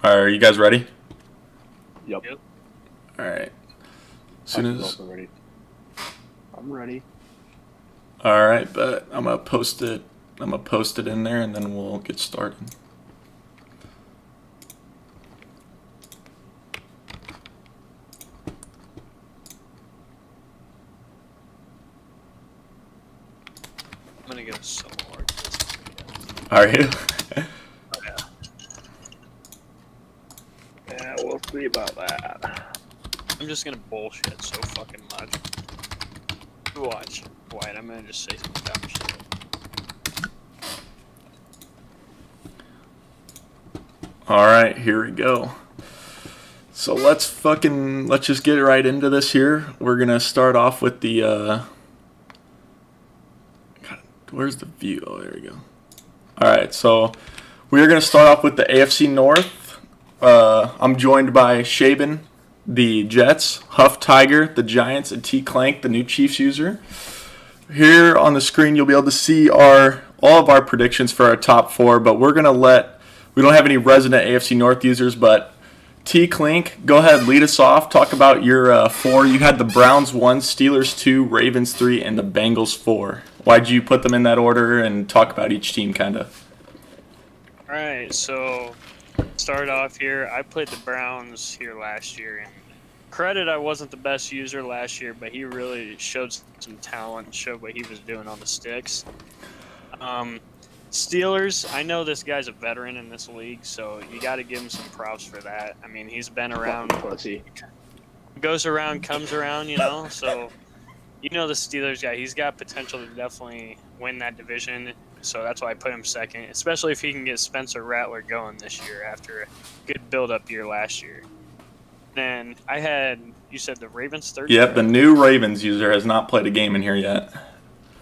Are you guys ready? Yep. All right. Soon as. Also ready. I'm ready. All right, but I'm gonna post it. I'm gonna post it in there, and then we'll get started. I'm gonna go so hard. Are you? Yeah, we'll see about that. I'm just gonna bullshit so fucking much. Watch. Wait, I'm gonna just say some dumb shit. All right, here we go. So let's just get right into this here. We're gonna start off with the. God, where's the view? Oh, there we go. All right, so we are gonna start off with the AFC North. I'm joined by Shaben, the Jets, Huff Tiger, the Giants, and T Clank, the new Chiefs user. Here on the screen, you'll be able to see all of our predictions for our top four, but we don't have any resident AFC North users, but T Clink, go ahead, lead us off. Talk about your four. You had the Browns 1, Steelers 2, Ravens 3, and the Bengals 4. Why'd you put them in that order, and talk about each team kind of? Alright, so start off here. I played the Browns here last year, and credit, I wasn't the best user last year, but he really showed some talent and showed what he was doing on the sticks. Steelers, I know this guy's a veteran in this league, so you got to give him some props for that. I mean, he's been around. Pussy. Goes around, comes around, you know. So, you know the Steelers guy. He's got potential to definitely win that division. So that's why I put him second, especially if he can get Spencer Rattler going this year after a good build-up year last year. Then I had, you said the Ravens third? Yep, the new Ravens user has not played a game in here yet.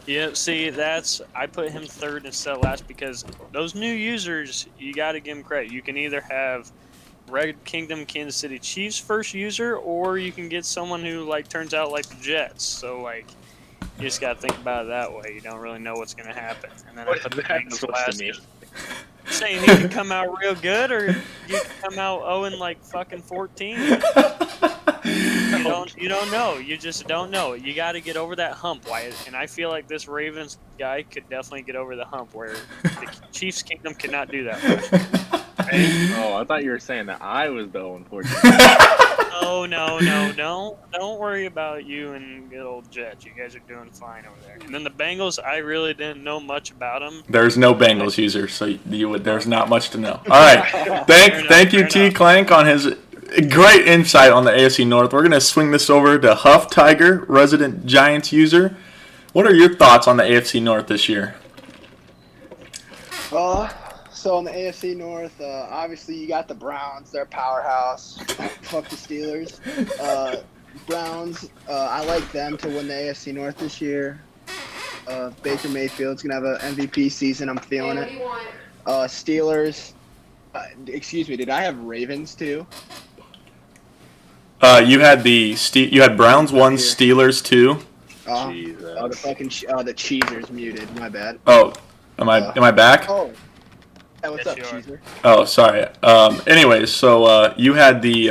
Yeah, see, I put him third instead of last because those new users, you got to give them credit. You can either have Red Kingdom Kansas City Chiefs first user, or you can get someone who, turns out like the Jets. So, you just got to think about it that way. You don't really know what's going to happen. And then I put the Bengals last. Saying he can come out real good, or you can come out 0-14. You don't know. You just don't know. You got to get over that hump, Wyatt. And I feel like this Ravens guy could definitely get over the hump where the Chiefs Kingdom cannot do that. Right? Oh, I thought you were saying that I was the 0-14. No. Don't worry about you and good old Jets. You guys are doing fine over there. And then the Bengals, I really didn't know much about them. There's no Bengals user, so there's not much to know. All right, thank you, T Clank, on his great insight on the AFC North. We're gonna swing this over to Huff Tiger, resident Giants user. What are your thoughts on the AFC North this year? So in the AFC North, obviously you got the Browns, they're a powerhouse. Fuck the Steelers. Browns, I like them to win the AFC North this year. Baker Mayfield's going to have an MVP season. I'm feeling it. Steelers, excuse me, did I have Ravens too? You had Browns 1, Steelers 2. The Cheezer's muted. My bad. Oh, am I back? Oh. Hey, what's Yes, up, Cheezer? Oh, sorry. Anyways, so you had the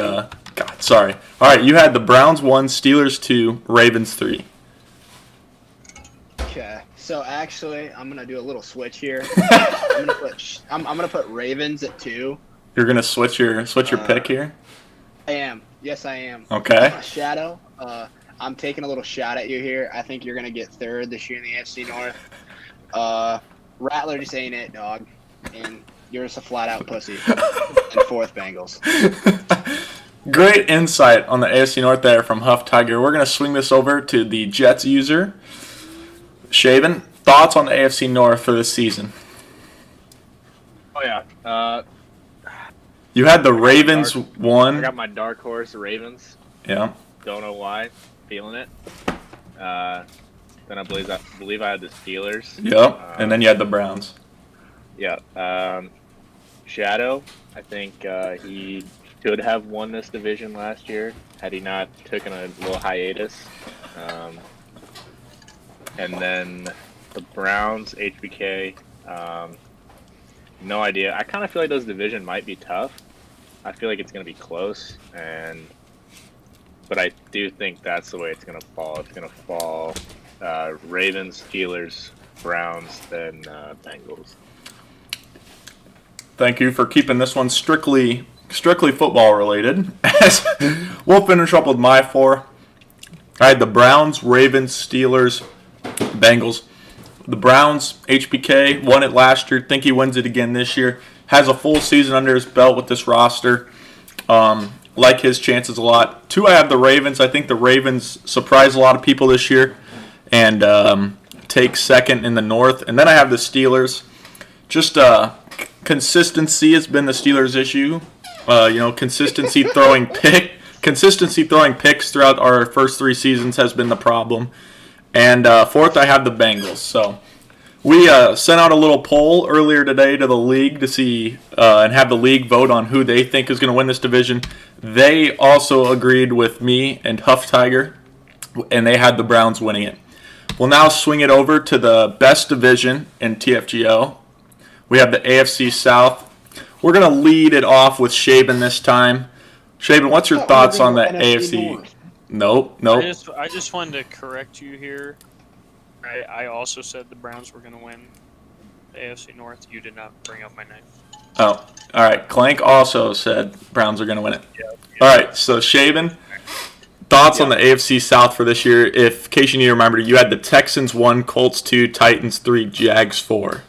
God, sorry. All right, you had the Browns 1, Steelers 2, Ravens 3. Okay, so actually, I'm gonna do a little switch here. I'm gonna put Ravens at 2. You're gonna switch your pick here. I am. Yes, I am. Okay. Shadow. I'm taking a little shot at you here. I think you're gonna get third this year in the AFC North. Rattler just ain't it, dog. And you're just a flat-out pussy. And fourth, Bengals. Great insight on the AFC North there from Huff Tiger. We're going to swing this over to the Jets user. Shaven, thoughts on the AFC North for this season? Oh, yeah. You had the Ravens 1. I got my dark horse, Ravens. Yeah. Don't know why. Feeling it. Then I believe I had the Steelers. Yep. And then you had the Browns. Yeah. Shadow, I think he could have won this division last year had he not taken a little hiatus. And then the Browns, HBK, no idea. I kind of feel like this division might be tough. I feel like it's going to be close, but I do think that's the way it's going to fall. It's going to fall Ravens, Steelers, Browns, then Bengals. Thank you for keeping this one strictly football related. We'll finish up with my 4. I had the Browns, Ravens, Steelers, Bengals. The Browns, HBK, won it last year. Think he wins it again this year. Has a full season under his belt with this roster. Like his chances a lot. 2, I have the Ravens. I think the Ravens surprise a lot of people this year and take second in the North. And then I have the Steelers. Just consistency has been the Steelers' issue. Consistency throwing picks throughout our first 3 seasons has been the problem. And 4th, I have the Bengals. So we sent out a little poll earlier today to the league to see and have the league vote on who they think is going to win this division. They also agreed with me and Huff Tiger, and they had the Browns winning it. We'll now swing it over to the best division in TFGO. We have the AFC South. We're going to lead it off with Shaben this time. Shaben, what's your thoughts on the AFC? North. Nope. I just wanted to correct you here. I also said the Browns were going to win the AFC North. You did not bring up my name. Oh, all right. Clank also said Browns are going to win it. Yeah. All right, so Shaben, thoughts on the AFC South for this year? In case you need to remember, you had the Texans 1, Colts 2, Titans 3, Jags 4.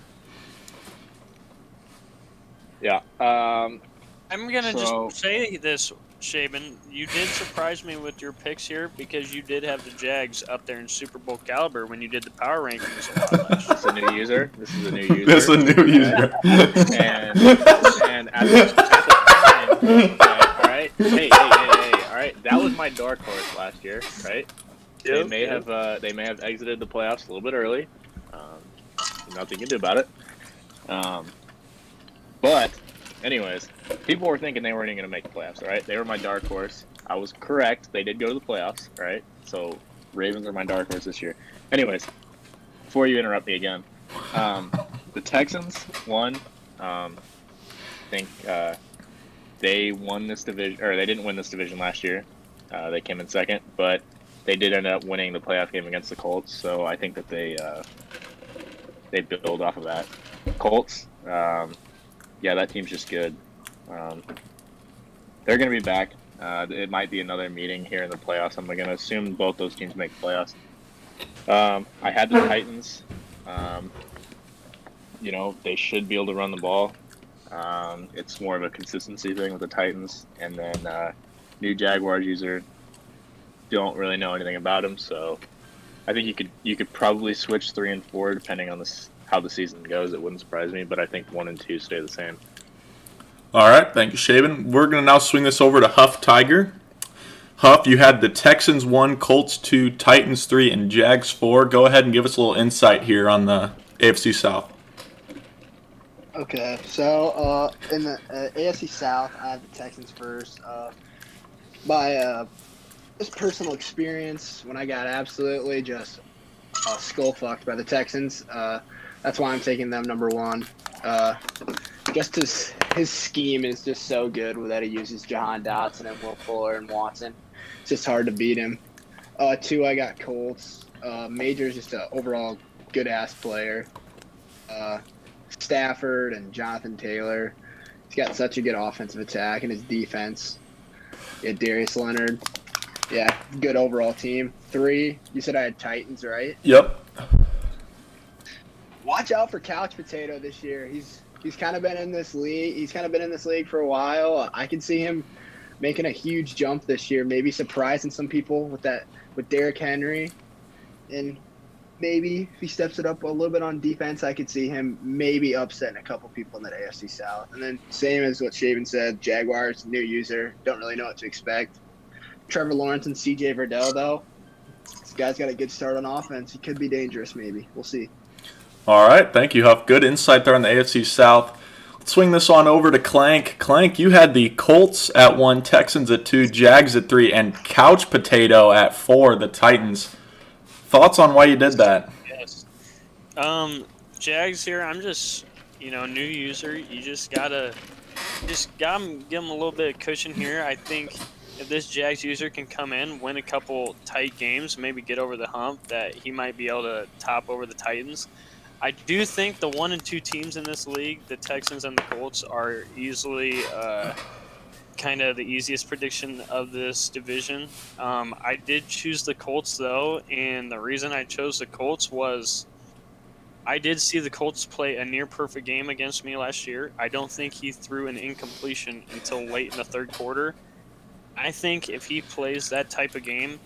Yeah. I'm going to just say this, Shaben. You did surprise me with your picks here because you did have the Jags up there in Super Bowl caliber when you did the power rankings a lot last year. This is a new user. This is a new user. And at the time, okay, all right. Hey, all right. That was my dark horse last year, right? They may have exited the playoffs a little bit early. Nothing you can do about it. But, anyways, people were thinking they weren't even going to make the playoffs, all right? They were my dark horse. I was correct. They did go to the playoffs, all right? So, Ravens are my dark horse this year. Anyways, before you interrupt me again, the Texans won. I think they won this division, or they didn't win this division last year. They came in second, but they did end up winning the playoff game against the Colts. So I think that they build off of that. Colts, yeah, that team's just good. They're going to be back. It might be another meeting here in the playoffs. I'm going to assume both those teams make playoffs. I had the Titans. They should be able to run the ball. It's more of a consistency thing with the Titans. And then new Jaguars user, don't really know anything about him. So I think you could probably switch 3 and 4 depending on how the season goes. It wouldn't surprise me, but I think 1 and 2 stay the same. All right, thank you, Shaven. We're going to now swing this over to Huff Tiger. Huff, you had the Texans 1, Colts 2, Titans 3, and Jags 4. Go ahead and give us a little insight here on the AFC South. Okay, so in the AFC South, I have the Texans first. By just personal experience, when I got absolutely just skull fucked by the Texans, that's why I'm taking them number 1. Just his scheme is just so good that he uses Jahan Dotson and Will Fuller and Watson. It's just hard to beat him. 2, I got Colts. Major's just an overall good-ass player. Stafford and Jonathan Taylor. He's got such a good offensive attack, and his defense. Yeah, Darius Leonard. Yeah, good overall team. 3, you said I had Titans, right? Yep. Watch out for Couch Potato this year. He's kind of been in this league. He's kind of been in this league for a while. I can see him making a huge jump this year, maybe surprising some people with Derrick Henry. And maybe if he steps it up a little bit on defense, I could see him maybe upsetting a couple people in that AFC South. And then same as what Shaven said, Jaguars, new user, don't really know what to expect. Trevor Lawrence and CJ Verdell, though. This guy's got a good start on offense. He could be dangerous, maybe. We'll see. All right, thank you, Huff. Good insight there on the AFC South. Let's swing this on over to Clank. Clank, you had the Colts at 1, Texans at 2, Jags at 3, and Couch Potato at 4, the Titans. Thoughts on why you did that? Yes. Jags here, I'm just, new user. You just got to just give him a little bit of cushion here. I think if this Jags user can come in, win a couple tight games, maybe get over the hump, that he might be able to top over the Titans. I do think the 1 and 2 teams in this league, the Texans and the Colts, are easily kind of the easiest prediction of this division. I did choose the Colts, though, and the reason I chose the Colts was I did see the Colts play a near-perfect game against me last year. I don't think he threw an incompletion until late in the third quarter. I think if he plays that type of game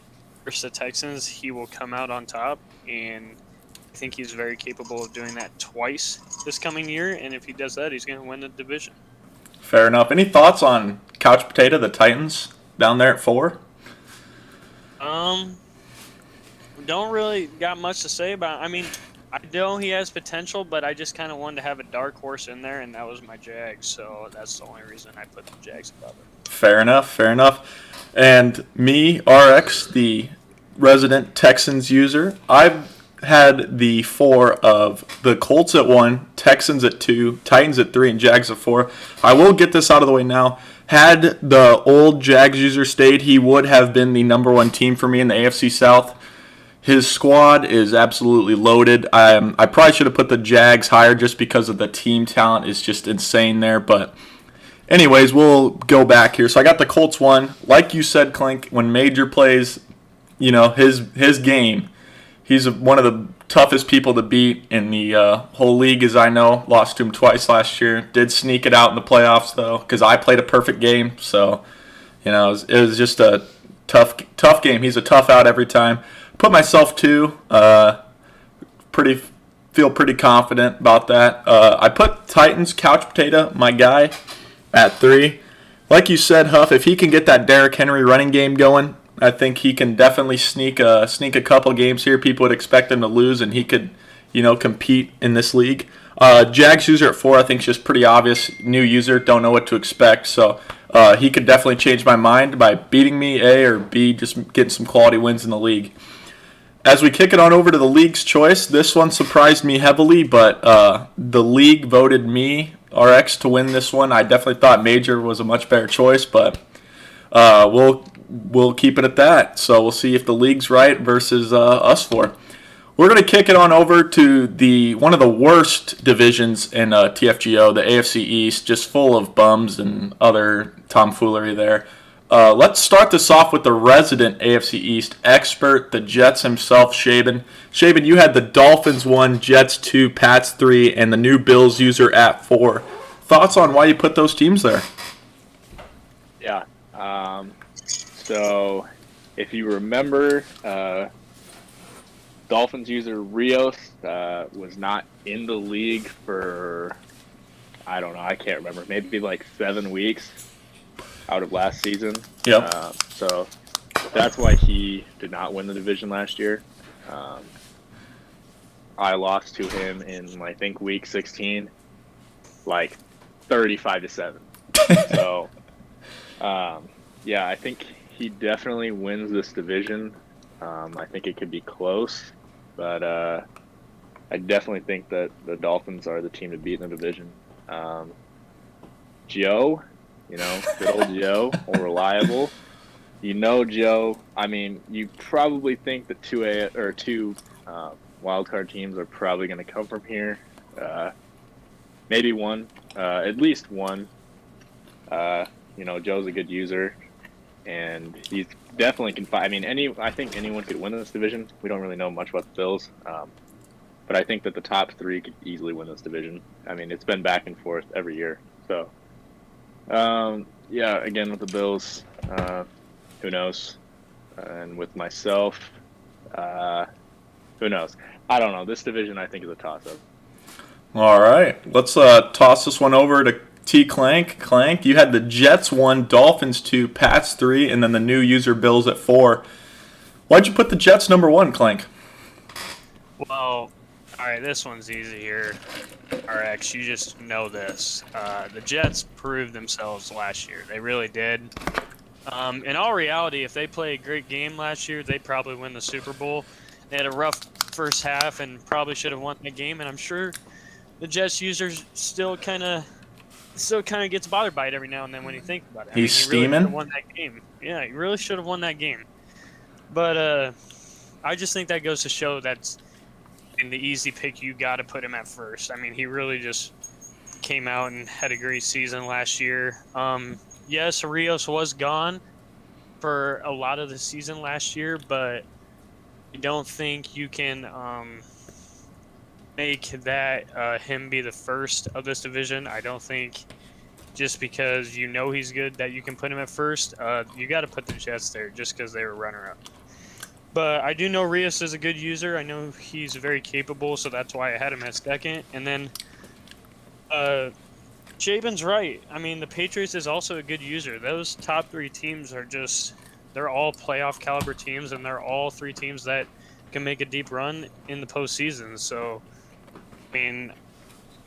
versus the Texans, he will come out on top, and I think he's very capable of doing that twice this coming year, and if he does that, he's going to win the division. Fair enough. Any thoughts on Couch Potato, the Titans, down there at 4? Don't really got much to say about it. I mean, I know he has potential, but I just kind of wanted to have a dark horse in there, and that was my Jags, so that's the only reason I put the Jags above it. Fair enough, fair enough. And me, RX, the resident Texans user, I've had the 4 of the Colts at 1, Texans at 2, Titans at 3, and Jags at 4. I will get this out of the way now. Had the old Jags user stayed, he would have been the number 1 team for me in the AFC South. His squad is absolutely loaded. I probably should have put the Jags higher just because of the team talent is just insane there. But anyways, we'll go back here. So I got the Colts 1. Like you said, Clink, when Major plays, his game, he's one of the toughest people to beat in the whole league, as I know. Lost to him twice last year. Did sneak it out in the playoffs, though, because I played a perfect game. So, it was just a tough game. He's a tough out every time. Put myself 2. Feel pretty confident about that. I put Titans, Couch Potato, my guy, at 3. Like you said, Huff, if he can get that Derrick Henry running game going, I think he can definitely sneak a couple games here. People would expect him to lose, and he could, compete in this league. Jags user at 4, I think is just pretty obvious. New user, don't know what to expect. So he could definitely change my mind by beating me, A, or B, just getting some quality wins in the league. As we kick it on over to the league's choice, this one surprised me heavily, but the league voted me, RX, to win this one. I definitely thought Major was a much better choice, but we'll keep it at that. So we'll see if the league's right versus us 4. We're going to kick it on over to one of the worst divisions in TFGO, the AFC East, just full of bums and other tomfoolery there. Let's start this off with the resident AFC East expert, the Jets himself, Shaben. Shaben, you had the Dolphins 1, Jets 2, Pats 3, and the new Bills user at 4. Thoughts on why you put those teams there? Yeah. So, if you remember, Dolphins user Rios was not in the league for, I don't know, I can't remember, maybe like 7 weeks out of last season. Yep. So that's why he did not win the division last year. I lost to him in, I think, week 16, like 35-7. So, yeah, I think he definitely wins this division. I think it could be close, but I definitely think that the Dolphins are the team to beat in the division. Joe, good old Joe, reliable. Joe. I mean, you probably think the two wildcard teams are probably going to come from here. Maybe one, at least one. Joe's a good user, and he's definitely can fight. I mean, I think anyone could win this division. We don't really know much about the Bills, but I think that the top 3 could easily win this division. I mean, it's been back and forth every year. So, yeah, again with the Bills, who knows? And with myself, who knows? I don't know. This division, I think, is a toss-up. All right, let's toss this one over to T. Clank. Clank, you had the Jets 1, Dolphins 2, Pats 3, and then the new user Bills at 4. Why'd you put the Jets number 1, Clank? Well, all right, this one's easy here. RX, you just know this. The Jets proved themselves last year. They really did. In all reality, if they played a great game last year, they'd probably win the Super Bowl. They had a rough first half and probably should have won the game, and I'm sure the Jets users still kind of still kind of gets bothered by it every now and then when you think about it. He's he really should have steaming? won that game. Yeah, he really should have won that game. But I just think that goes to show that's in the easy pick. You got to put him at first. I mean, he really just came out and had a great season last year. Yes, Rios was gone for a lot of the season last year, but I don't think you can make that him be the first of this division. I don't think just because you know he's good that you can put him at first. You got to put the Jets there just because they were runner-up. But I do know Rios is a good user. I know he's very capable, so that's why I had him at second. And then Jabin's right. I mean, the Patriots is also a good user. Those top three teams are they're all playoff caliber teams, and they're all three teams that can make a deep run in the postseason. So, I mean,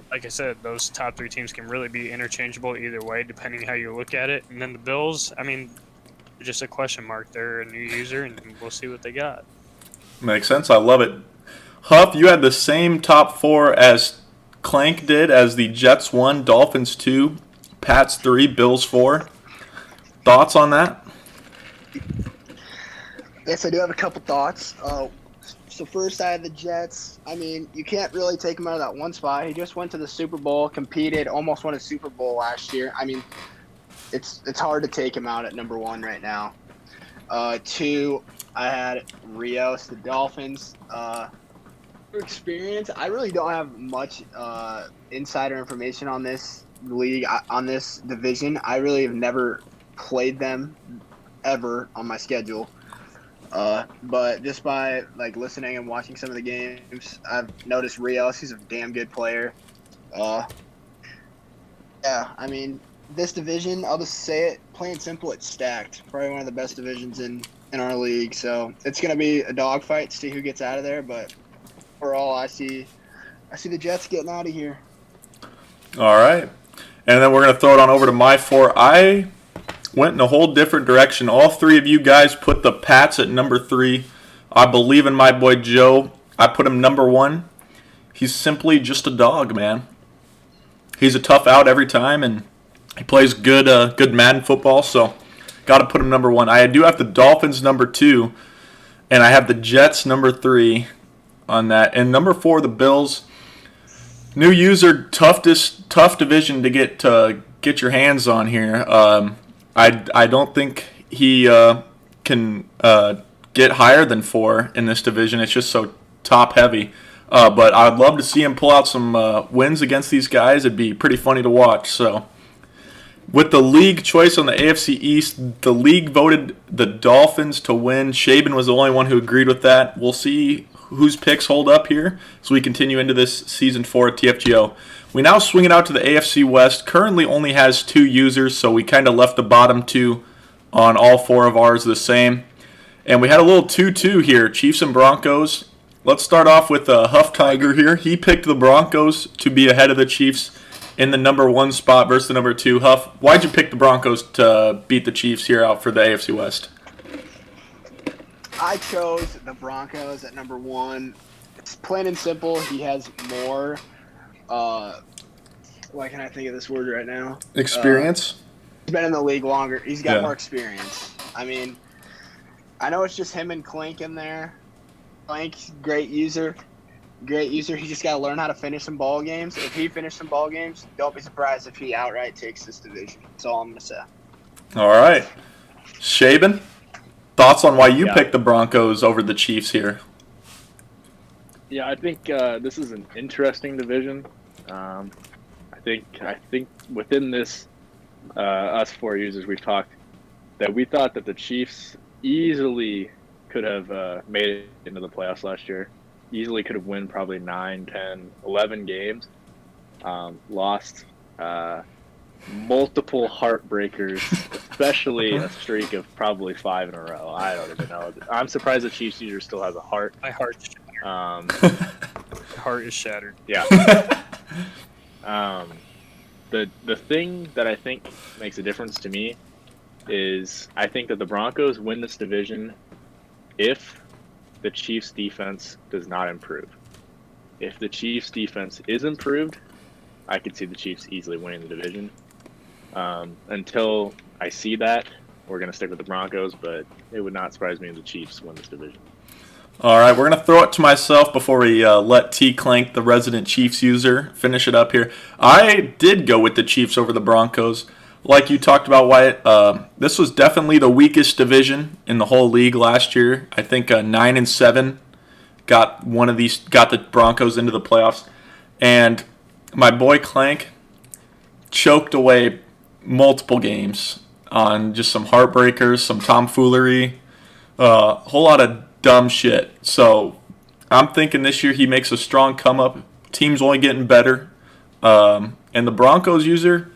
like I said, those top three teams can really be interchangeable either way, depending how you look at it. And then the Bills, I mean, they're just a question mark. They're a new user, and we'll see what they got. Makes sense. I love it. Huff, you had the same top four as Clank did, as the Jets 1, Dolphins 2, Pats 3, Bills 4. Thoughts on that? Yes, I do have a couple thoughts. So first, I had the Jets. I mean, you can't really take him out of that one spot. He just went to the Super Bowl, competed, almost won a Super Bowl last year. I mean, it's hard to take him out at number one right now. Two, I had Rios, the Dolphins. For experience, I really don't have much insider information on this league, on this division. I really have never played them ever on my schedule. But just by listening and watching some of the games, I've noticed Rios. He's a damn good player. Yeah, I mean, this division, I'll just say it, plain simple, it's stacked. Probably one of the best divisions in our league. So it's gonna be a dogfight to see who gets out of there. But overall, I see the Jets getting out of here. All right. And then we're going to throw it on over to my four. I went in a whole different direction. All three of you guys put the Pats at number 3. I believe in my boy Joe. I put him number 1. He's simply just a dog, man. He's a tough out every time, and he plays good Madden football, so got to put him number 1. I do have the Dolphins number 2, and I have the Jets number 3 on that. And number 4, the Bills. New user, tough division to get your hands on here. I don't think he can get higher than 4 in this division. It's just so top heavy. But I'd love to see him pull out some wins against these guys. It'd be pretty funny to watch. So, with the league choice on the AFC East, the league voted the Dolphins to win. Shaben was the only one who agreed with that. We'll see whose picks hold up here as we continue into this Season 4 at TFGO. We now swing it out to the AFC West. Currently only has 2 users, so we kind of left the bottom 2 on all 4 of ours the same. And we had a little 2-2 here, Chiefs and Broncos. Let's start off with Huff Tiger here. He picked the Broncos to be ahead of the Chiefs in the number 1 spot versus the number 2. Huff, why'd you pick the Broncos to beat the Chiefs here out for the AFC West? I chose the Broncos at number 1. It's plain and simple. He has more. Why can't I think of this word right now? Experience? He's been in the league longer. He's got Yeah. more experience. I mean, I know it's just him and Clank in there. Clank, great user. Great user. He just got to learn how to finish some ball games. If he finishes some ball games, don't be surprised if he outright takes this division. That's all I'm going to say. All right. Shaben, thoughts on why you Yeah. picked the Broncos over the Chiefs here? Yeah, I think this is an interesting division. I think within this, us 4 users, we've talked that we thought that the Chiefs easily could have made it into the playoffs last year. Easily could have won probably 9, 10, 11 games. Lost multiple heartbreakers, especially a streak of probably 5 in a row. I don't even know. I'm surprised the Chiefs user still has a heart. My heart is shattered. My heart is shattered. Yeah. The thing that I think makes a difference to me is I think that the Broncos win this division if the Chiefs' defense does not improve. If the Chiefs' defense is improved, I could see the Chiefs easily winning the division. Until I see that, we're going to stick with the Broncos, but it would not surprise me if the Chiefs win this division. All right, we're going to throw it to myself before we let T Clank, the resident Chiefs user, finish it up here. I did go with the Chiefs over the Broncos. Like you talked about, Wyatt, this was definitely the weakest division in the whole league last year. I think 9-7 got the Broncos into the playoffs. And my boy Clank choked away multiple games on just some heartbreakers, some tomfoolery, a whole lot of dumb shit. So I'm thinking this year he makes a strong come up. Team's only getting better. And the Broncos user,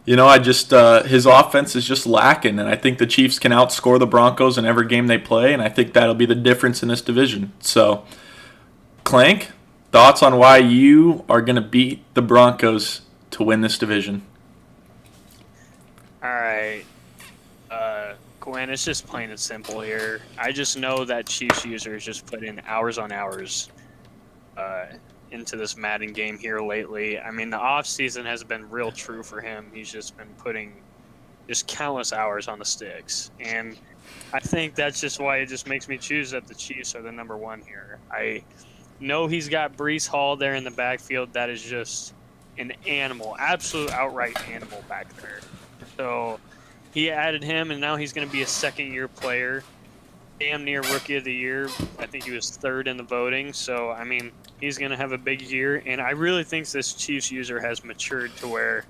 his offense is just lacking, and I think the Chiefs can outscore the Broncos in every game they play, and I think that'll be the difference in this division. So, Clank, thoughts on why you are going to beat the Broncos to win this division? All right. Gwen, it's just plain and simple here. I just know that Chiefs users just put in hours on hours into this Madden game here lately. I mean, the off season has been real true for him. He's just been putting just countless hours on the sticks. And I think that's just why it just makes me choose that the Chiefs are the number one here. I know he's got Breece Hall there in the backfield. That is just an animal, absolute outright animal back there. So he added him, and now he's going to be a second-year player, damn near Rookie of the Year. I think he was third in the voting. So, I mean, he's going to have a big year, and I really think this Chiefs user has matured to where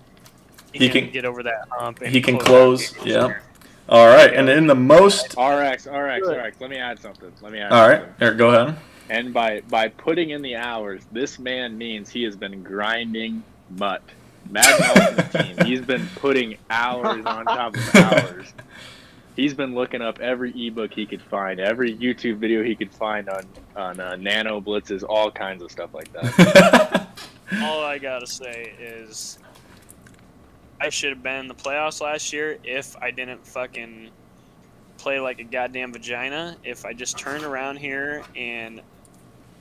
he can get over that hump. And he can close, yeah. All right, and in the most... RX, let me add something. All right, Eric, go ahead. And by putting in the hours, this man means he has been grinding mutt. Madden Ultimate Team. He's been putting hours on top of hours. He's been looking up every ebook he could find, every YouTube video he could find on nano blitzes, all kinds of stuff like that. All I gotta say is I should have been in the playoffs last year if I didn't fucking play like a goddamn vagina. If I just turned around here and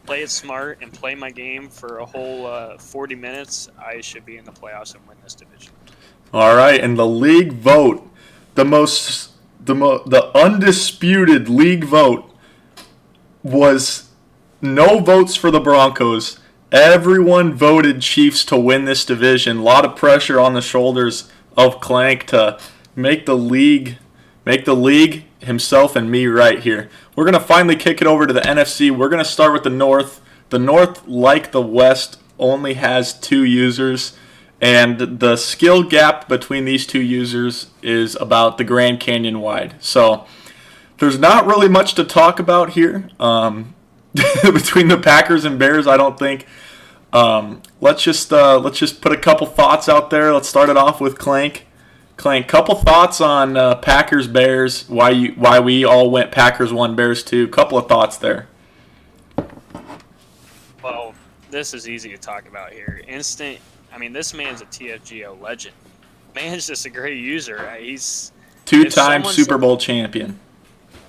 play it smart and play my game for a whole 40 minutes, I should be in the playoffs and win this division. All right, and the league vote, the undisputed league vote was no votes for the Broncos. Everyone voted Chiefs to win this division. A lot of pressure on the shoulders of Clank to make the league himself and me right here. We're going to finally kick it over to the NFC. We're going to start with the North. The North, like the West, only has 2 users, and the skill gap between these 2 users is about the Grand Canyon wide. So there's not really much to talk about here between the Packers and Bears, I don't think. Let's just put a couple thoughts out there. Let's start it off with Clank. Clank, couple thoughts on Packers Bears. Why we all went Packers 1, Bears 2. Couple of thoughts there. Well, this is easy to talk about here. I mean, this man's a TFGO legend. Man's just a great user. He's 2-time Super Bowl champion.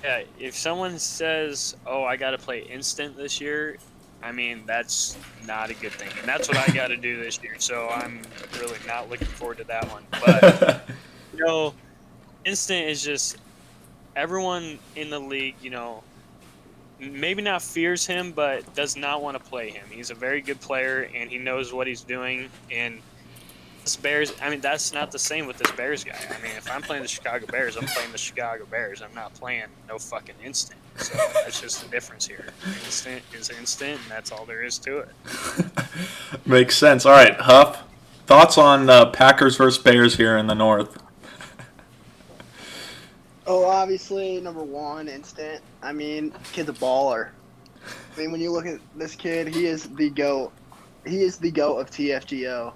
Yeah, if someone says, "Oh, I got to play instant this year," I mean, that's not a good thing. And that's what I got to do this year. So I'm really not looking forward to that one. But, instant is just everyone in the league, maybe not fears him, but does not want to play him. He's a very good player, and he knows what he's doing. And this Bears, I mean, that's not the same with this Bears guy. I mean, if I'm playing the Chicago Bears, I'm playing the Chicago Bears. I'm not playing no fucking instant. So that's just the difference here. Instant is instant, and that's all there is to it. Makes sense. All right, Huff, thoughts on Packers versus Bears here in the North? Oh, obviously, number 1, instant. I mean, kid's a baller. I mean, when you look at this kid, he is the GOAT. He is the GOAT of TFGO.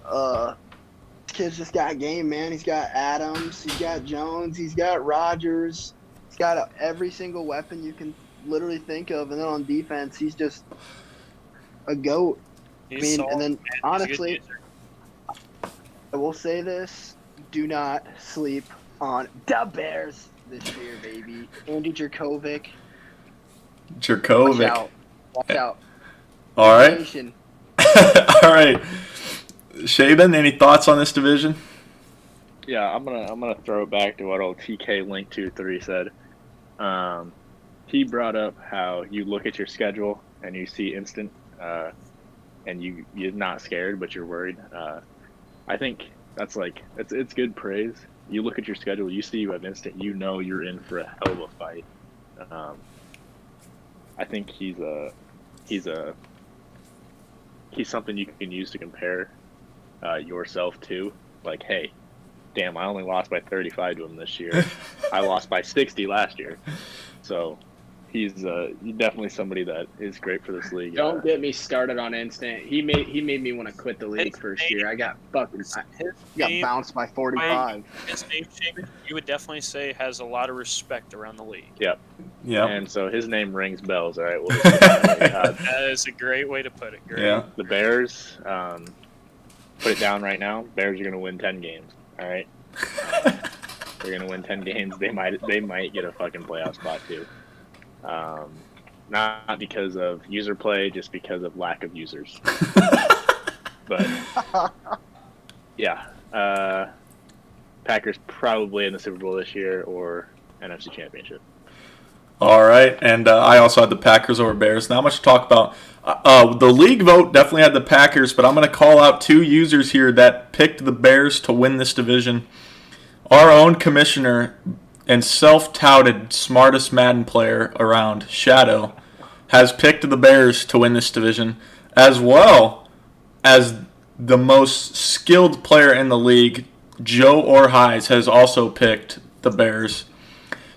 This kid's just got game, man. He's got Adams, he's got Jones, he's got Rodgers. He's got every single weapon you can literally think of. And then on defense, he's just a GOAT. And then, honestly, I will say this. Do not sleep on the Bears this year, baby. Andy Jerkovic. Watch out. All right. All right. Shaben, any thoughts on this division? Yeah, I'm gonna throw it back to what old TK Link 23 said. He brought up how you look at your schedule and you see instant, and you're not scared, but you're worried. I think that's like it's good praise. You look at your schedule, you see you have instant, you know you're in for a hell of a fight. I think he's something you can use to compare yourself to. Like, hey, damn, I only lost by 35 to him this year. I lost by 60 last year. So he's definitely somebody that is great for this league. Don't get me started on instant. He made me want to quit the league first year. I got got bounced by 45. His name, Shaman, you would definitely say has a lot of respect around the league. Yep. Yeah. And so his name rings bells. All right. We'll just That is a great way to put it. Great. Yeah. The Bears, put it down right now. Bears are going to win 10 games. All right. They're going to win 10 games. They might get a fucking playoff spot too. Not because of user play, just because of lack of users. But yeah, Packers probably in the Super Bowl this year or NFC Championship. All right, and I also had the Packers over Bears. Not much to talk about. The league vote definitely had the Packers, but I'm going to call out two users here that picked the Bears to win this division. Our own commissioner and self-touted smartest Madden player around, Shadow, has picked the Bears to win this division, as well as the most skilled player in the league, Joe Orhies, has also picked the Bears.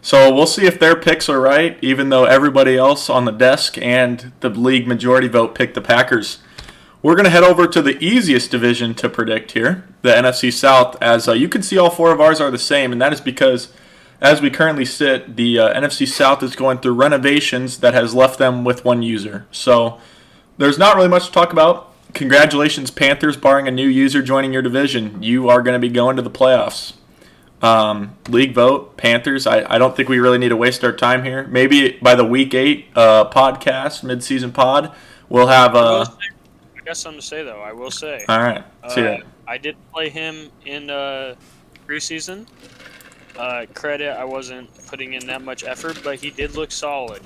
So we'll see if their picks are right, even though everybody else on the desk and the league majority vote picked the Packers. We're going to head over to the easiest division to predict here, the NFC South, as you can see all four of ours are the same, and that is because as we currently sit, the NFC South is going through renovations that has left them with one user. So there's not really much to talk about. Congratulations, Panthers, barring a new user joining your division. You are going to be going to the playoffs. League vote, Panthers. I don't think we really need to waste our time here. Maybe by the Week 8 podcast, mid-season pod, we'll have... I got something to say, though. I will say. All right. See that. I did play him in preseason. Credit, I wasn't putting in that much effort, but he did look solid.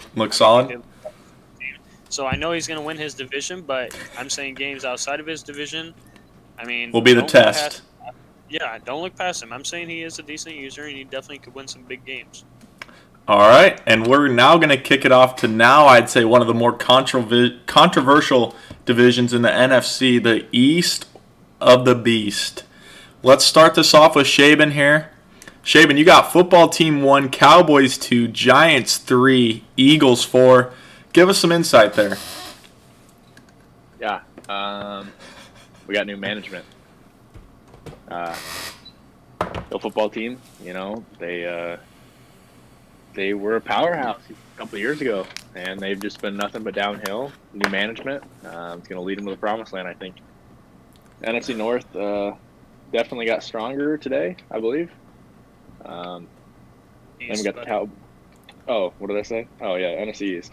So I know he's going to win his division, but I'm saying games outside of his division, I mean... will be the test. Don't look past him. I'm saying he is a decent user, and he definitely could win some big games. All right, and we're now going to kick it off to now, I'd say, one of the more controversial divisions in the NFC, the East of the Beast. Let's start this off with Shaben here. Shaben, you got football team 1, Cowboys 2, Giants 3, Eagles 4. Give us some insight there. Yeah, we got new management. The football team, they were a powerhouse a couple of years ago, and they've just been nothing but downhill. New management, it's going to lead them to the promised land, I think. NFC North definitely got stronger today, I believe. Then we got the Oh, what did I say? Oh yeah, NFC East.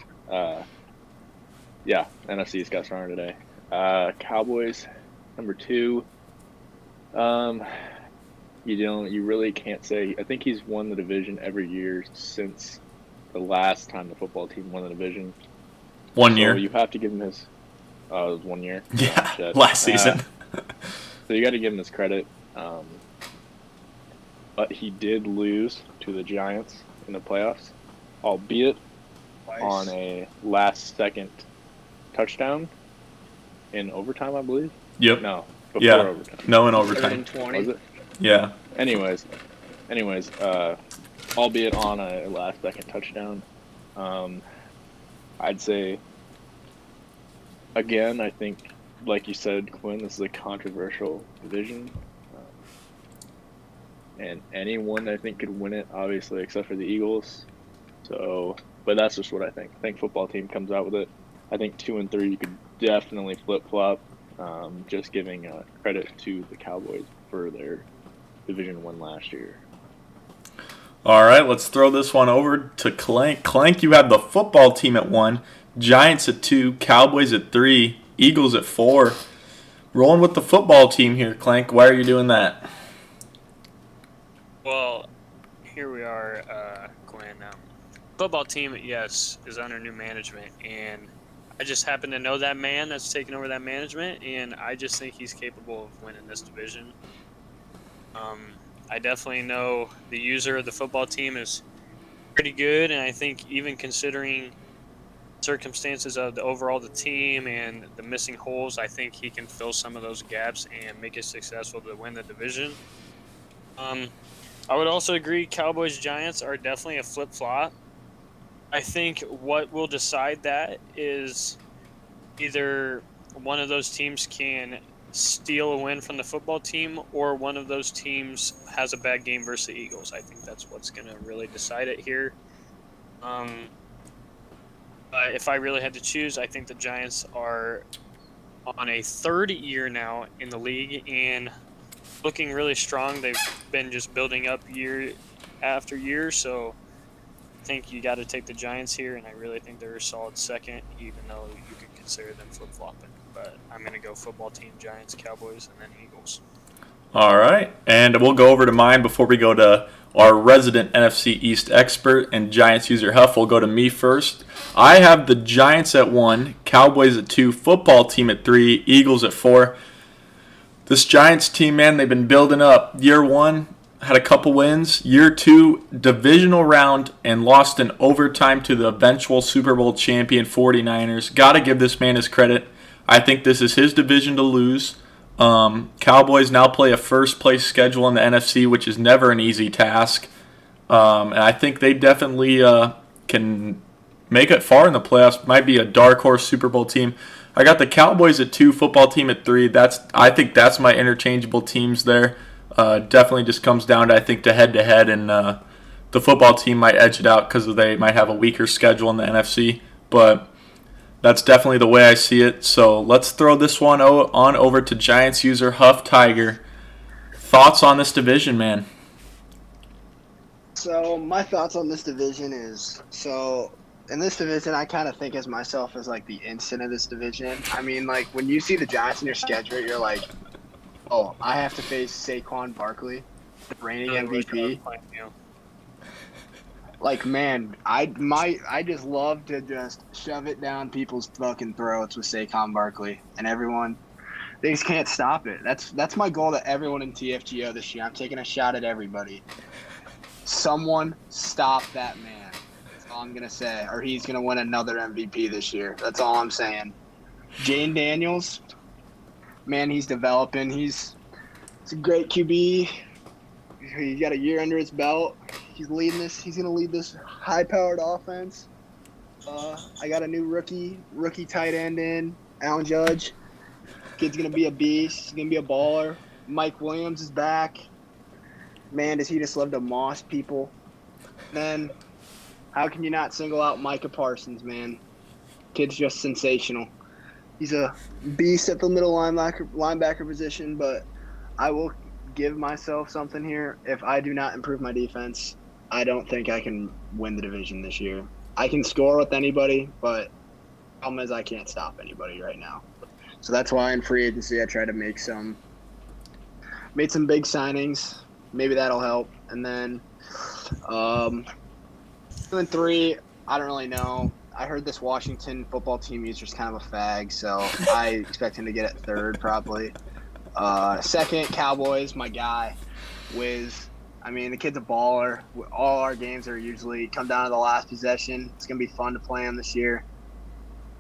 NFC East got stronger today. Cowboys, number 2. You really can't say. I think he's won the division every year since the last time the football team won the division. 1 year. You have to give him his. It was 1 year. Yeah, last season. So you got to give him his credit. But he did lose to the Giants in the playoffs, albeit on a last-second touchdown in overtime, I believe. Yep. No, before overtime. No, in overtime. 20. Was it? Yeah. Anyways, albeit on a last-second touchdown, I'd say, again, I think, like you said, Quinn, this is a controversial division. And anyone, I think, could win it, obviously, except for the Eagles. So, but that's just what I think. I think football team comes out with it. I think 2 and 3, you could definitely flip-flop. Just giving credit to the Cowboys for their Division 1 last year. All right, let's throw this one over to Clank. Clank, you have the football team at 1, Giants at 2, Cowboys at 3, Eagles at 4. Rolling with the football team here, Clank. Why are you doing that? Well, here we are, Glenn. Football team, yes, is under new management, and I just happen to know that man that's taking over that management, and I just think he's capable of winning this division. I definitely know the user of the football team is pretty good, and I think even considering circumstances of the team and the missing holes, I think he can fill some of those gaps and make it successful to win the division. I would also agree Cowboys Giants are definitely a flip flop. I think what will decide that is either one of those teams can steal a win from the football team, or one of those teams has a bad game versus the Eagles. I think that's what's going to really decide it here. If I really had to choose, I think the Giants are on a third year now in the league and looking really strong. They've been just building up year after year, so I think you got to take the Giants here, and I really think they're a solid second, even though you could consider them flip-flopping. But I'm going to go football team, Giants, Cowboys, and then Eagles. All right, and we'll go over to mine before we go to our resident NFC East expert and Giants user Huff. We'll go to me first. I have the Giants at 1, Cowboys at 2, football team at 3, Eagles at 4. This Giants team, man, they've been building up. Year 1, had a couple wins. Year 2, divisional round and lost in overtime to the eventual Super Bowl champion 49ers. Got to give this man his credit. I think this is his division to lose. Cowboys now play a first-place schedule in the NFC, which is never an easy task. And I think they definitely can make it far in the playoffs. Might be a dark horse Super Bowl team. I got the Cowboys at 2, football team at 3. I think that's my interchangeable teams there. Definitely just comes down to, I think, to head-to-head, and the football team might edge it out because they might have a weaker schedule in the NFC. But that's definitely the way I see it. So let's throw this one on over to Giants user Huff Tiger. Thoughts on this division, man? So my thoughts on this division is, in this division, I kind of think as myself as like the instant of this division. I mean, like when you see the Giants in your schedule, you're like, oh, I have to face Saquon Barkley, the reigning MVP. Like, man, I just love to just shove it down people's fucking throats with Saquon Barkley, and everyone, they just can't stop it. That's my goal to everyone in TFGO this year. I'm taking a shot at everybody. Someone stop that man. That's all I'm gonna say, or he's gonna win another MVP this year. That's all I'm saying. Jane Daniels, man, he's developing. He's a great QB. He's got a year under his belt. He's leading this. He's gonna lead this high-powered offense. I got a new rookie tight end in Allen Judge. Kid's gonna be a beast. He's gonna be a baller. Mike Williams is back. Man, does he just love to moss people? Then, how can you not single out Micah Parsons, man? Kid's just sensational. He's a beast at the middle linebacker position, but I will give myself something here. If I do not improve my defense, I don't think I can win the division this year. I can score with anybody, but the problem is I can't stop anybody right now. So that's why in free agency I try to made some big signings. Maybe that'll help. And then 2 and 3, I don't really know. I heard this Washington football team user's kind of a fag, so I expect him to get it 3rd probably. 2nd, Cowboys, my guy, Wiz. I mean, the kid's a baller. All our games are usually come down to the last possession. It's going to be fun to play him this year.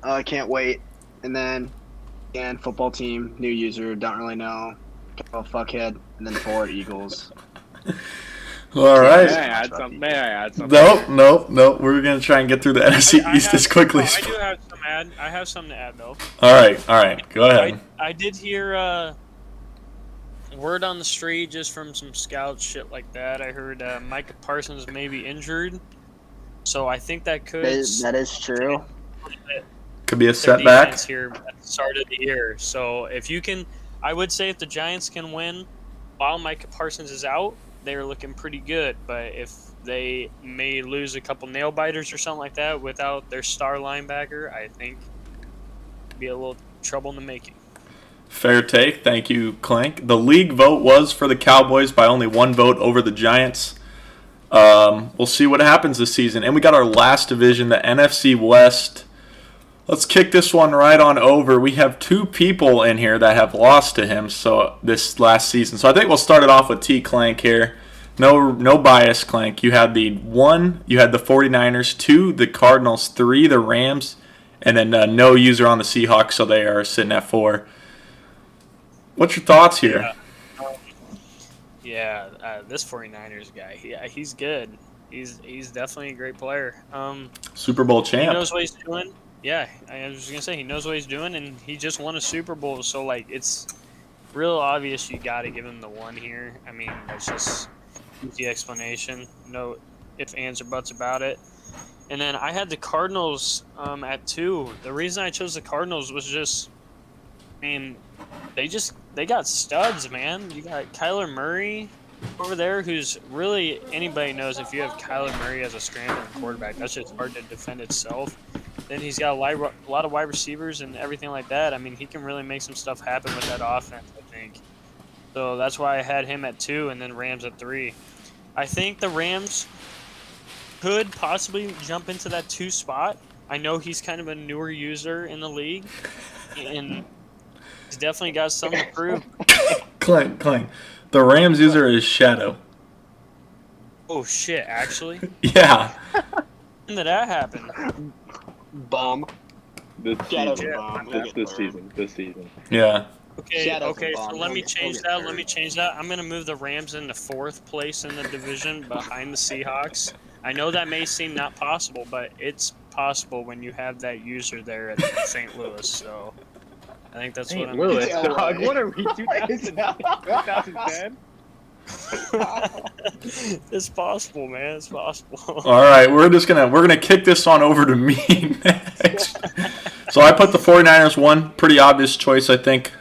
I can't wait. And then, again, football team, new user, don't really know. Fuckhead. And then 4, Eagles. All right. May I add something? Nope. We're going to try and get through the NFC East as quickly as possible. I have something to add, though. All right. Go ahead. I did hear word on the street just from some scouts, shit like that. I heard Micah Parsons may be injured, so I think that could. That is true. Could be a setback here at the start of the year. So if you can, I would say if the Giants can win while Micah Parsons is out, they're looking pretty good. But if they may lose a couple nail biters or something like that without their star linebacker, I think it'd be a little trouble in the making. Fair take. Thank you, Clank. The league vote was for the Cowboys by only 1 vote over the Giants. We'll see what happens this season. And we got our last division, the NFC West. Let's kick this one right on over. We have 2 people in here that have lost to him this last season. So I think we'll start it off with T Clank here. No bias, Clank. You had the 49ers, 2 the Cardinals, 3 the Rams, and then no user on the Seahawks, so they are sitting at 4. What's your thoughts here? This 49ers guy, he's good. He's definitely a great player. Super Bowl champ. He knows what he's doing. Yeah, I was gonna say he knows what he's doing, and he just won a Super Bowl. So like, it's real obvious you got to give him the 1 here. I mean, that's just easy explanation. No ifs, ands, or buts about it. And then I had the Cardinals at 2. The reason I chose the Cardinals was just, I mean, they got studs, man. You got Kyler Murray over there, who's really, anybody knows if you have Kyler Murray as a scrambling quarterback, that's just hard to defend itself. Then he's got a lot of wide receivers and everything like that. I mean, he can really make some stuff happen with that offense, I think. So that's why I had him at 2 and then Rams at 3. I think the Rams could possibly jump into that 2 spot. I know he's kind of a newer user in the league, and he's definitely got something to prove. Clank. The Rams user is Shadow. Oh, shit, actually? Yeah. When did that happen? Bum. This Shadow's season. a bomb. This season. Yeah. Okay, so let me change that. I'm going to move the Rams into 4th place in the division behind the Seahawks. I know that may seem not possible, but it's possible when you have that user there at St. Louis, so I think that's what I'm Louis, doing. dog. What are we, 2010? It's possible, man. It's possible. All right, we're gonna kick this on over to me next. So I put the 49ers 1, pretty obvious choice, I think.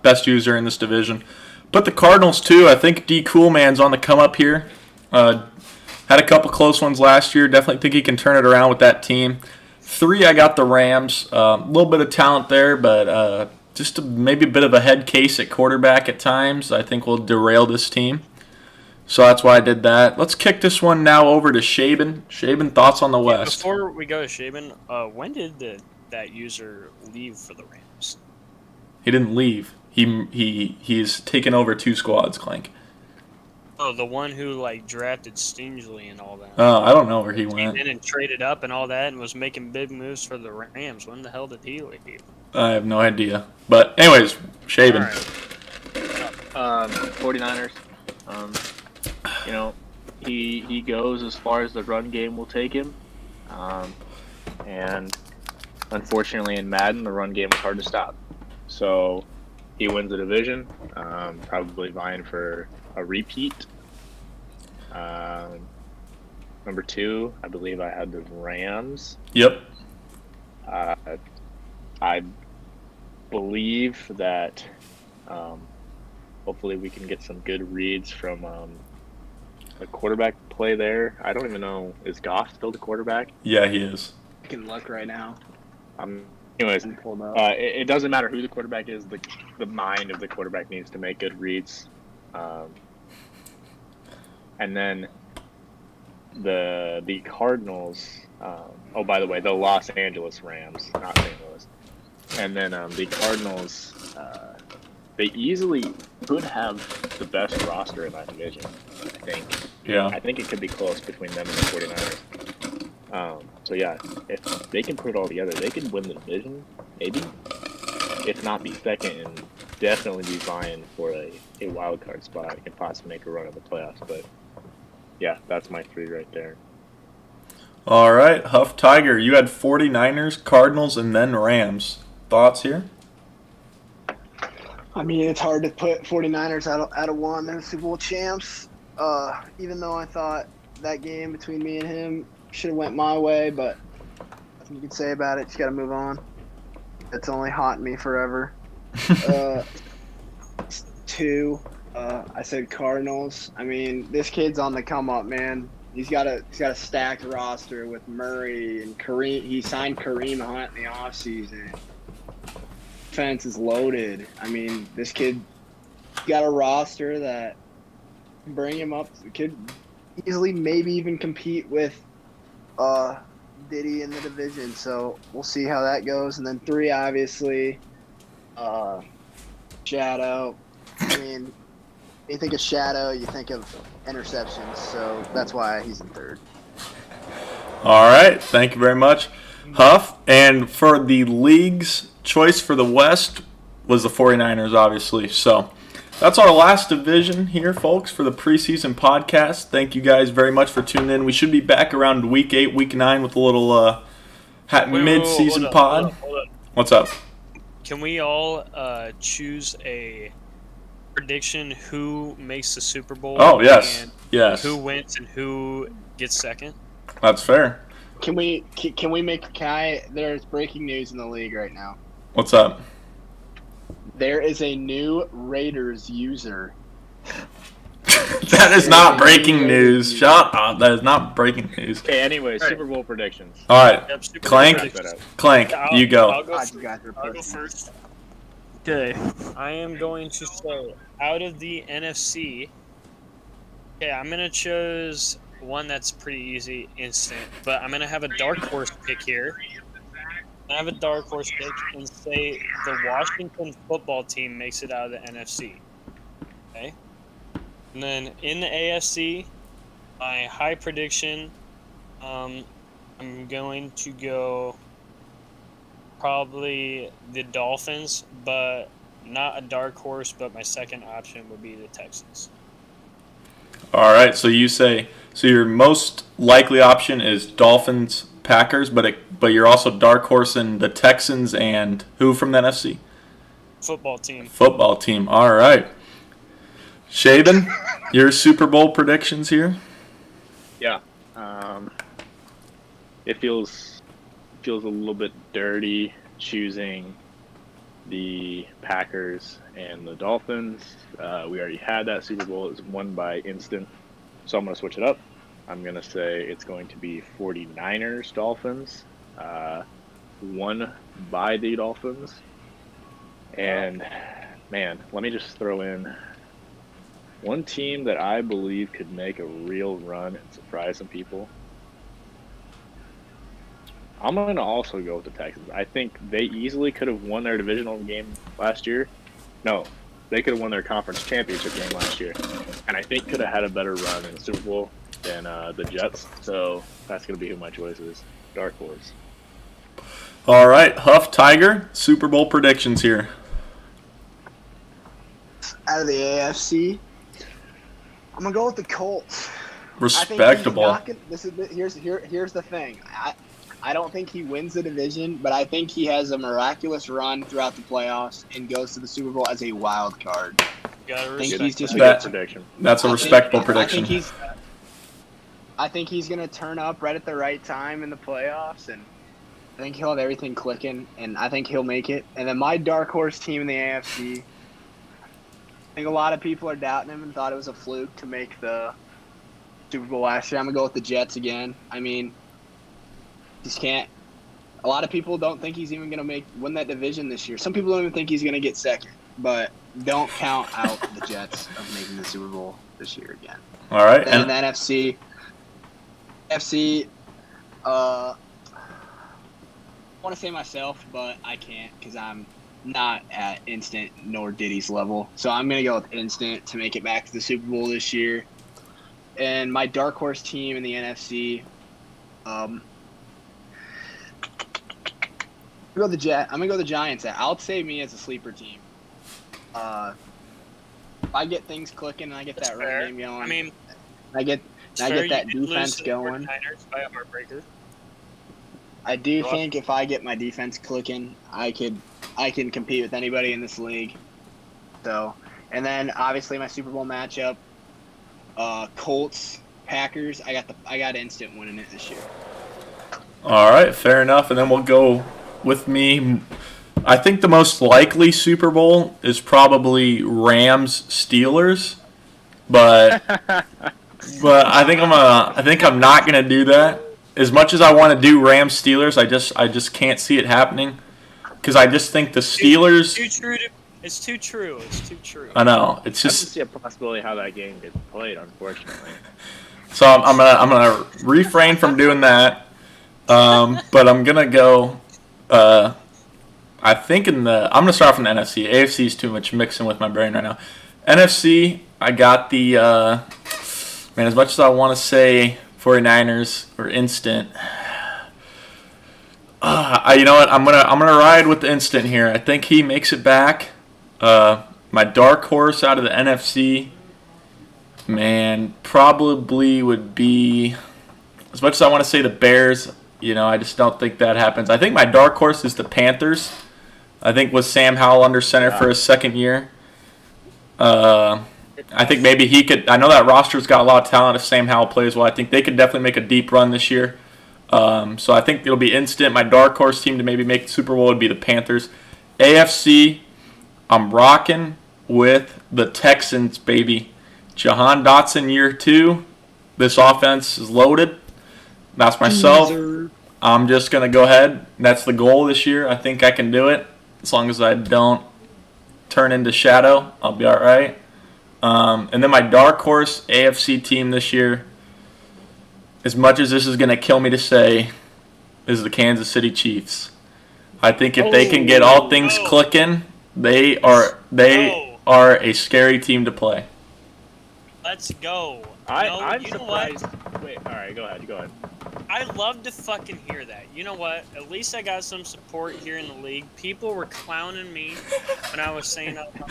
Best user in this division. Put the Cardinals 2. I think D Coolman's on the come up here. Had a couple close ones last year. Definitely think he can turn it around with that team. 3, I got the Rams. A little bit of talent there, but just maybe a bit of a head case at quarterback at times. I think will derail this team. So that's why I did that. Let's kick this one now over to Shaben. Shaben, thoughts on the West? Before we go to Shaben, when did that user leave for the Rams? He didn't leave. He's taken over 2 squads, Clank. Oh, the one who like drafted Stingley and all that. I don't know where he went. And traded up and all that, and was making big moves for the Rams. When the hell did he leave? I have no idea. But anyways, Shaben. All right. 49ers. He goes as far as the run game will take him. And unfortunately in Madden, the run game is hard to stop. So he wins the division, probably vying for a repeat. Number 2, I believe I had the Rams. Yep. I believe that hopefully we can get some good reads from a quarterback play there. I don't even know, is Goff still the quarterback? Yeah, he is. I can look right now. Anyways, Pulled up. it doesn't matter who the quarterback is. The mind of the quarterback needs to make good reads. And then the Cardinals. Oh, by the way, the Los Angeles Rams, not St. Louis. And then the Cardinals. They easily could have the best roster in that division. I think. Yeah. I think it could be close between them and the 49ers. So yeah, if they can put it all together, they can win the division, maybe. If not be second, and definitely be vying for a wild card spot and possibly make a run at the playoffs. But yeah, that's my 3 right there. All right, Huff Tiger, you had 49ers, Cardinals, and then Rams. Thoughts here? I mean, it's hard to put 49ers out of 1. They're Super Bowl champs. Even though I thought that game between me and him should have went my way, but nothing you can say about it. Just got to move on. It's only haunting me forever. 2, I said Cardinals. I mean, this kid's on the come up, man. He's got a stacked roster with Murray and Kareem. He signed Kareem Hunt in the offseason. defense is loaded. I mean, this kid got a roster that can bring him up. Could easily maybe even compete with Diddy in the division. So we'll see how that goes. And then 3, obviously, Shadow. I mean, you think of Shadow, you think of interceptions. So that's why he's in 3rd. All right. Thank you very much, Huff. And for the league's choice for the West was the 49ers, obviously. So that's our last division here, folks, for the preseason podcast. Thank you guys very much for tuning in. We should be back around week 8, week 9 with a little mid-season pod. Hold up. What's up? Can we all choose a prediction who makes the Super Bowl? Oh, yes. And Yes. who wins and who gets second? That's fair. Can there's breaking news in the league right now. What's up? There is a new Raiders user. That is not breaking news. Shut up. That is not breaking news. Okay, anyway, Right. Super Bowl predictions. All right. Yep, Super Bowl Clank. predictions. Clank, I'll- you go. I'll go God, first. you guys are I'll go perfect. first. Okay, I am going to say out of the NFC. Okay, I'm gonna choose one that's pretty easy, instant. But I'm gonna have a dark horse pick here. I have a dark horse pick and say the Washington football team makes it out of the NFC. Okay, and then in the AFC, my high prediction, I'm going to go probably the Dolphins, but not a dark horse, but my second option would be the Texans. All right. So you say your most likely option is Dolphins, Packers, but you're also dark horse in the Texans and who from the NFC? Football team. Football team. All right. Shaben, your Super Bowl predictions here? Yeah. It feels a little bit dirty choosing the Packers and the Dolphins. We already had that Super Bowl. It was won by instant. So I'm going to switch it up. I'm going to say it's going to be 49ers Dolphins. Won by the Dolphins. And, man, let me just throw in one team that I believe could make a real run and surprise some people. I'm going to also go with the Texans. I think they easily could have won their divisional game last year. No, they could have won their conference championship game last year. And I think could have had a better run in the Super Bowl than the Jets. So that's going to be who my choice is. Dark horse. All right. Huff, Tiger, Super Bowl predictions here. Out of the AFC, I'm gonna go with the Colts. Respectable. Here's the thing. I don't think he wins the division, but I think he has a miraculous run throughout the playoffs and goes to the Super Bowl as a wild card. Gotta I think respect he's just that. Prediction. That's a respectable prediction. I think he's gonna turn up right at the right time in the playoffs, and I think he'll have everything clicking, and I think he'll make it. And then my dark horse team in the AFC, I think a lot of people are doubting him and thought it was a fluke to make the Super Bowl last year. I'm gonna go with the Jets again. I mean, just can't. A lot of people don't think he's even gonna win that division this year. Some people don't even think he's gonna get second, but don't count out the Jets of making the Super Bowl this year again. All right. Then in And the NFC, I want to say myself, but I can't because I'm not at Instant nor Diddy's level. So I'm going to go with Instant to make it back to the Super Bowl this year. And my dark horse team in the NFC, I'm going to go the Giants. I'll say me as a sleeper team. If I get things clicking and I get That's that fair. run game going, I mean, I get it's I fair get that you did lose defense to the going. 49ers by a heartbreaker. I do Go think if I get my defense clicking, I can compete with anybody in this league. So, and then obviously my Super Bowl matchup, Colts, Packers. I got Instant winning it this year. all right, fair enough. And then we'll go with me. I think the most likely Super Bowl is probably Rams Steelers, but I think I'm not gonna do that. As much as I want to do Rams Steelers, I just can't see it happening. because I just think the Steelers. It's too true. It's too true. I know it's I just just see a possibility how that game gets played, unfortunately. so I'm gonna refrain from doing that, but I'm gonna go. I think I'm gonna start off in the NFC. AFC is too much mixing with my brain right now. NFC, I got the man. As much as I want to say 49ers or instant, you know what? I'm gonna ride with the instant here. I think he makes it back. My dark horse out of the NFC, man, probably would be, as much as I want to say the Bears, you know, I just don't think that happens. I think my dark horse is the Panthers. I think with Sam Howell under center for his second year, I think maybe he could. I know that roster's got a lot of talent if Sam Howell plays well. I think they could definitely make a deep run this year. So I think it'll be instant. My dark horse team to maybe make the Super Bowl would be the Panthers. AFC, I'm rocking with the Texans, baby. Jahan Dotson year 2. This offense is loaded. That's myself. I'm just going to go ahead. That's the goal this year. I think I can do it. As long as I don't turn into Shadow, I'll be all right. And then my dark horse AFC team this year, as much as this is going to kill me to say, is the Kansas City Chiefs. I think if they can get all things clicking, they are a scary team to play. Let's go. I'm you know surprised. what? Wait, all right, go ahead. I love to fucking hear that. You know what? At least I got some support here in the league. People were clowning me when I was saying I'll tell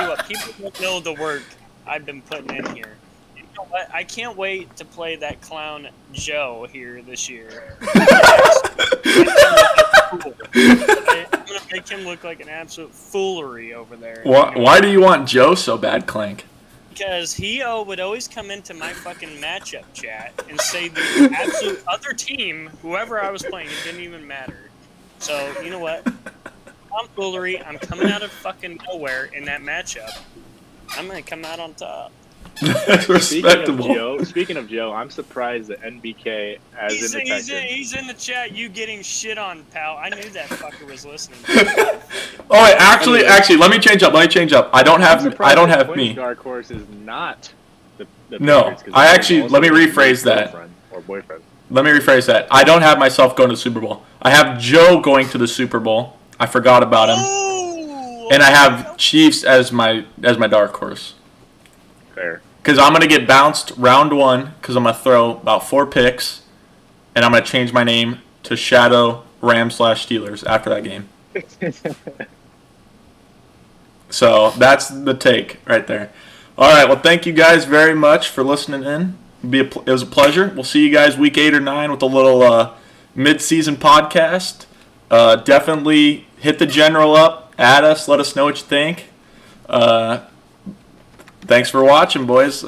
you what, people don't know the work I've been putting in here. You know what? I can't wait to play that clown Joe here this year. I'm gonna make him look like an absolute foolery over there. Why do you want Joe so bad, Clank? Because he would always come into my fucking matchup chat and say the absolute other team, whoever I was playing, it didn't even matter. So, you know what? Tomfoolery, I'm coming out of fucking nowhere in that matchup. I'm going to come out on top. That's respectable. Speaking of Joe, I'm surprised that NBK He's in the chat. You getting shit on, pal. I knew that fucker was listening. Oh, wait, actually, let me change up. I don't have me. Dark horse is not the No, Patriots, 'cause I they actually also let me have rephrase that. girlfriend or boyfriend. Let me rephrase that. I don't have myself going to the Super Bowl. I have Joe going to the Super Bowl. I forgot about him, and I have Chiefs as my dark horse. Fair. Because I'm going to get bounced round 1 because I'm going to throw about 4 picks, and I'm going to change my name to Shadow Rams/Steelers after that game. So that's the take right there. All right, well, thank you guys very much for listening in. It was a pleasure. We'll see you guys week 8 or 9 with a little mid-season podcast. Definitely hit the general up, add us, let us know what you think. Thanks for watching, boys.